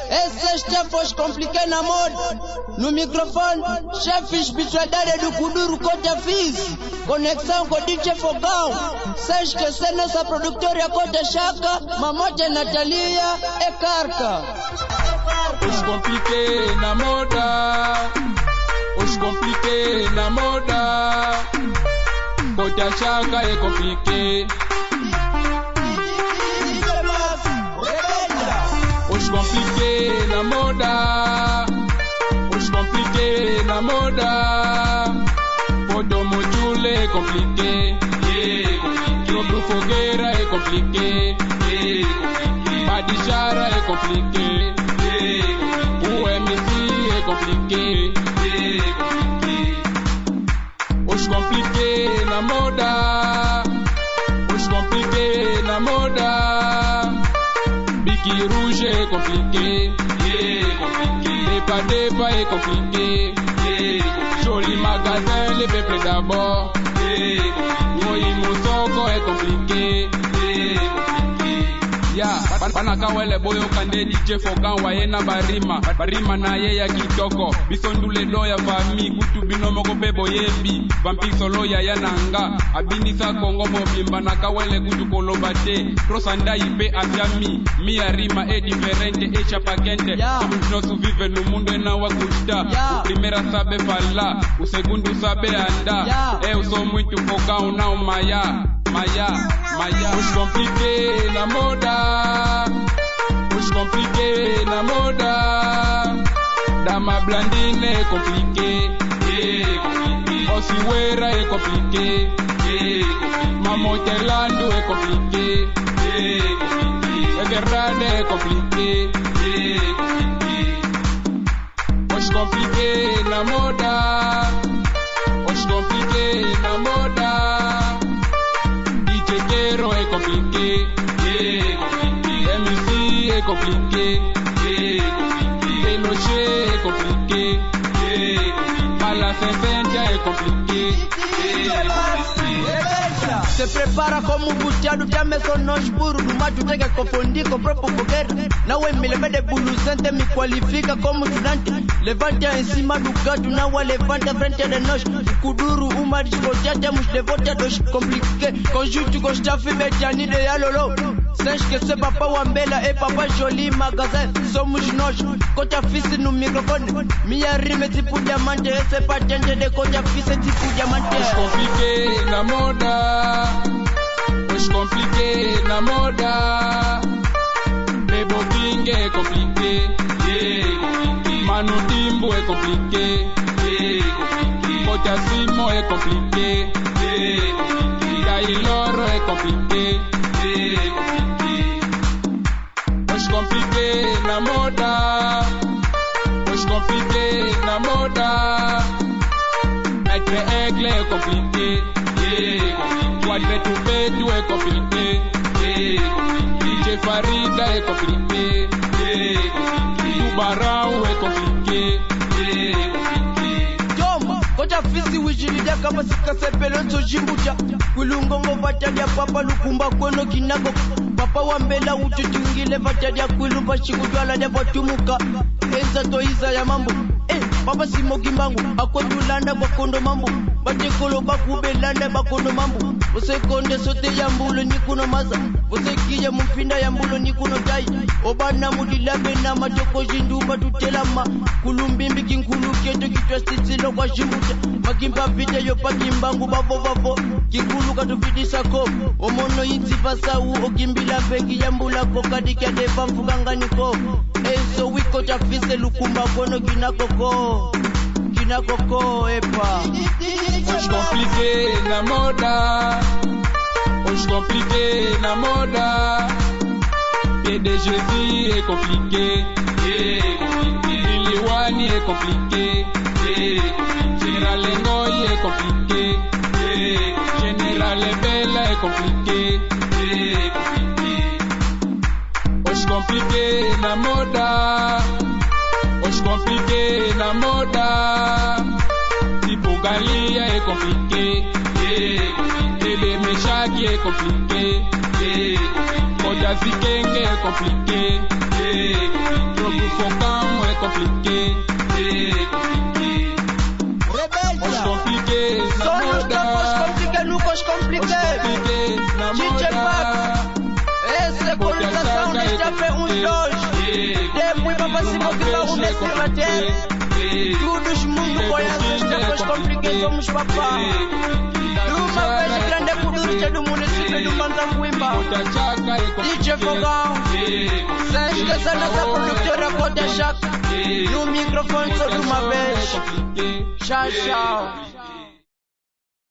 Esse chef compliqué na mode. No microfone, chef Bichadare do Kuduro Kota Fiz. Conexão com DJ Fogão. Sem esquecer nossa produtora Kota Chaka, Mamote Natalia e Carca. Os compliqué na moda. Os compliqué na moda. Kota Chaka é compliqué. Os compliqué na moda. Os compliqué na moda. Poto Mojule é compliqué. Dobro Fogueira é compliqué. Badijara é compliqué. O MC é compliqué. Os compliqué na moda. Os compliqué na moda. Biqui Rouge é compliqué. Depa Depa é compliqué. Joli magasin, les peuples d'abord. Moi Moussoko est compliqué. Panakawele boyo kande DJ Fogan wayena barima na ye ya kitoko bisondule do ya fami kutu binomo ko bebo yebi vampi solo ya yananga abinisa Kongo mobimba nakawele kutu kolobate prosanda ipe asiami mi arima e diferente e chapakente no suvive no mundo na wakuta o primera sabe falar o segundo sabe andar eu sou muito Fogan na Maya. Os compliqué na moda. Os compliqué na moda. Dama Blandine é compliqué. Osiwera é compliqué. Mamotelando é compliqué. Everrade é compliqué. Os compliqué na moda. Os compliqué na moda. Quero é compliqué, MC é compliqué, Eloche é compliqué, Mala Sentença é compliqué. Se prepara como buteado, já me sou nós puro. No mato tem que confundir com o próprio Fogueira. Não é me lembra de buluzante, me qualifica como estudante. Levanta em cima do gato, não é levanta frente de nós. Kuduro, uma discoteca, temos devotados. Compliqué, conjunto com staff, Betiani de Yalolo. Sem esquecer Papa Wambela e Papa Jolie Magazin. Somos nós, Kota Fiz no microfone. Minha rima é tipo diamante, esse patente de Kota Fiz é tipo diamante. Os compliqué na moda. Os compliqué na moda. Bebo King é compliqué. Manu Timbo é compliqué. Kota Simo é compliqué. Kailoro é compliqué. Os compliqué na moda. Os compliqué na moda. Être aigle é compliqué. Quadre Tupetu é compliqué. DJ Farida é compliqué. Tubarão é compliqué. Kota Fiz wijirida kama sikasepelo tojimbuja kulungongo vatadia papa lukumba kono kinako Papa Wambela ututungile vatadia kulumba shikudwala de vatumuka enza toiza ya mambo Papa Simogi Mbangu akwetulanda bakondo mambo batekolo bakubelanda bakondo mambo osekonde sote ya mbulo nikuno maza osekiye mupinda ya mbulo nikuno dai obana mudilabe na matoko jinduba tutelama kulumbimbi kinkulu keto kitwastitsilo kwa jimbuta makimba video pakimbangu bavo kikulu katupidisa ko omono inzipasau okimbila pengi ya mbula kokadika deva mfukanganiko so Kota Fiz lukumba kono kinakoko epa. Os compliqué na moda. Os compliqué na moda. PDG est compliqué. Liliwani est compliqué. Général Ngoy est compliqué. Général Bella est compliqué. Os compliqué na moda. Os compliqué na moda. Tipo Galia est compliqué. Télé Meshaki est compliqué. Côte Zikenge est compliqué. Trop Focan est compliqué. Rebeldia. Compliqué. Son nous compliqué, nous compliqué. DJ Max. Et c'est pour nous ça, on est déjà fait une loge. Depuis papa Simon qui va rouler sur la terre. Tout doucement, nous voyons que c'est compliqué, sommes papa. Nous m'avons grande pour nous, c'est le monde qui fait du mandat Wimba. DJ Fogan. C'est que ça nous a producteur à côté chaque. Nous microphones sur ma bêche. Ciao, ciao.